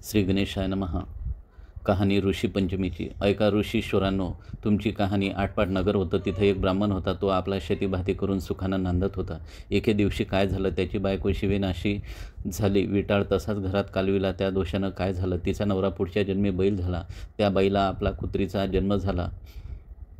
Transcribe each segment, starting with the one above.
श्री गणेशाय नमः. कहाणी ऋषी पंचमीची. ऐका ऋषीश्वरांनो, तुमची कहाणी. आटपाट नगर होतं. तिथं एक ब्राह्मण होता. तो आपला शेतीभाती करून सुखानं नांदत होता. एके दिवशी काय झालं, त्याची बायको शिवेनाशी झाली. विटाळ तसाच घरात कालविला. त्या दोषानं काय झालं, तिचा नवरा पुढच्या जन्मी बैल झाला. त्या बैला आपला कुत्रीचा जन्म झाला.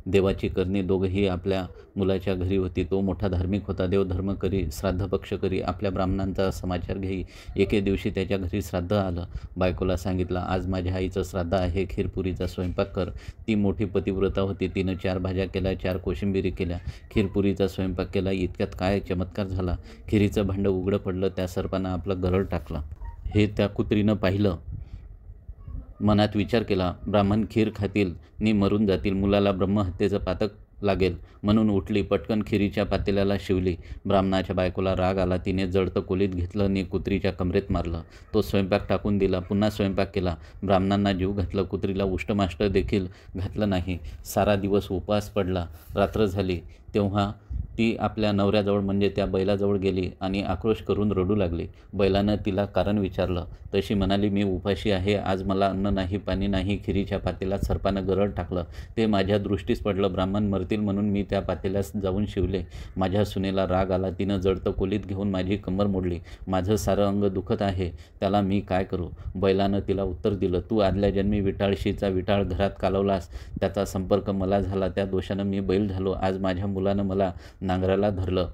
देवाची करणी दोघंही आपल्या मुलाच्या घरी होती. तो मोठा धार्मिक होता. देवधर्म करी, श्राद्धपक्ष करी, आपल्या ब्राह्मणांचा समाचार घेई. एके दिवशी त्याच्या घरी श्राद्ध आलं. बायकोला सांगितलं, आज माझ्या आईचं श्राद्ध आहे, खीरपुरीचा स्वयंपाक कर. ती मोठी पतिव्रता होती. तिनं 4 भाज्या केल्या, 4 कोशिंबिरी केल्या, खीरपुरीचा स्वयंपाक केला. इतक्यात काय चमत्कार झाला. खिरीचं भांडं उघडं पडलं. त्या सर्पानं आपलं गरळ टाकलं. हे त्या कुत्रीनं पाहिलं. मनात विचार केला, ब्राह्मण खीर खातील नि मरून जातील. मुलाला ब्रह्महत्येचं पातक लागेल. म्हणून उठली, पटकन खिरीच्या पातेल्याला शिवली. ब्राह्मणाच्या बायकोला राग आला. तिने जळतं कोलीत घेतलं नि कुत्रीच्या कमरेत मारलं. तो स्वयंपाक टाकून दिला. पुन्हा स्वयंपाक केला. ब्राह्मणांना जीव घातलं. कुत्रीला उष्टमाष्ट देखील घातलं नाही. सारा दिवस उपवास पडला. रात्र झाली तेव्हा ती आपल्या नवऱ्याजवळ म्हणजे त्या बैलाजवळ गेली आणि आक्रोश करून रडू लागली. बैलानं तिला कारण विचारलं. तशी म्हणाली, मी उपाशी आहे. आज मला अन्न नाही, पाणी नाही. खिरीच्या पातेल्यात सर्पानं गरळ टाकलं. ते माझ्या दृष्टीस पडलं. ब्राह्मण मरतील म्हणून मी त्या पातेल्यास जाऊन शिवले. माझ्या सुनेला राग आला. तिनं जळतं कोलीत घेऊन माझी कंबर मोडली. माझं सारं अंग दुखत आहे. त्याला मी काय करू. बैलानं तिला उत्तर दिलं, तू आदल्या जन्मी विटाळशीचा विटाळ घरात कालवलास. त्याचा संपर्क मला झाला. त्या दोषानं मी बैल झालो. आज माझ्या मुलानं मला नांगराला धरलं,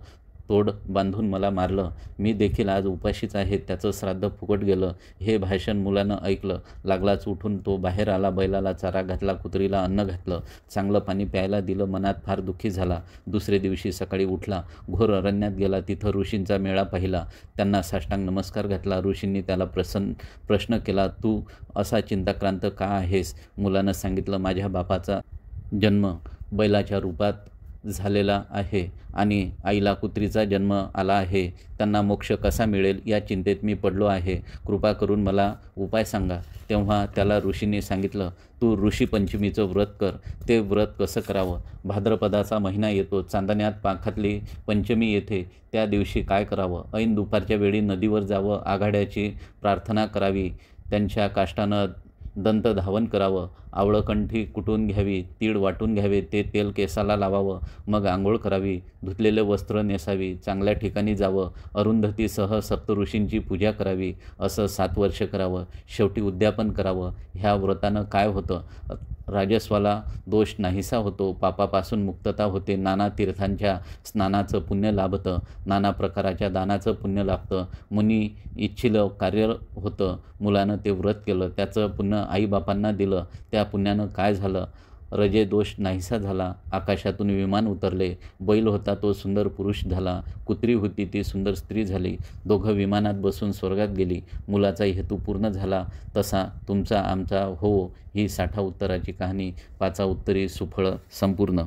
तोड बांधून मला मारलं. मी देखील आज उपाशीच आहे. त्याचं श्राद्ध फुकट गेलं. हे भाषण मुलानं ऐकलं. लागलाच उठून तो बाहेर आला. बैलाला चारा घातला, कुत्रीला अन्न घातलं, चांगलं पाणी प्यायला दिलं. मनात फार दुःखी झाला. दुसरे दिवशी सकाळी उठला, घोर अरण्यात गेला. तिथं ऋषींचा मेळा पाहिला. त्यांना साष्टांग नमस्कार घातला. ऋषींनी त्याला प्रश्न केला, तू असा चिंताक्रांत का आहेस. मुलानं सांगितलं, माझ्या बापाचा जन्म बैलाच्या रूपात झालेला आहे आणि आईला कुत्रीचा जन्म आला आहे. त्यांना मोक्ष कसा मिळेल या चिंतेत मी पडलो आहे. कृपा करून मला उपाय सांगा. तेव्हा त्याला ऋषींनी सांगितलं, तू ऋषी पंचमीचं व्रत कर. ते व्रत कसं करावं. भाद्रपदाचा महिना येतो. चांदण्यात पाखातली पंचमी येते. त्या दिवशी काय करावं. ऐन दुपारच्या वेळी नदीवर जावं. आघाड्याची प्रार्थना करावी. त्यांच्या काष्टानं दंतधावन करावं. आवळकंठी कुटून घ्यावी. तीळ वाटून घ्यावे. ते तेल केसाला लावावं. मग आंघोळ करावी. धुतलेले वस्त्र नेसावी. चांगल्या ठिकाणी जावं. अरुंधतीसह सप्तऋषींची पूजा करावी. असं 7 वर्ष करावं. शेवटी उद्यापन करावं. ह्या व्रतानं काय होतं. राजस्वाला दोष नाहीसा होतो. पापापासून मुक्तता होते. नाना तीर्थांच्या स्नानाचं पुण्य लाभतं. नाना प्रकाराच्या दानाचं पुण्य लाभतं. मुनी इच्छिलं कार्य होतं. मुलानं ते व्रत केलं. त्याचं पुण्य आईबापांना दिलं. त्या पुण्यानं काय झालं. रजे दोष नाहीसा झाला. आकाशातून विमान उतरले. बैल होता तो सुंदर पुरुष झाला. कुत्री होती ती सुंदर स्त्री झाली. दोघं विमानात बसून स्वर्गात गेली. मुलाचा हेतू पूर्ण झाला. तसा तुमचा आमचा हो ही 60 उत्तराची कहाणी. 5 उत्तरी सुफळ संपूर्ण.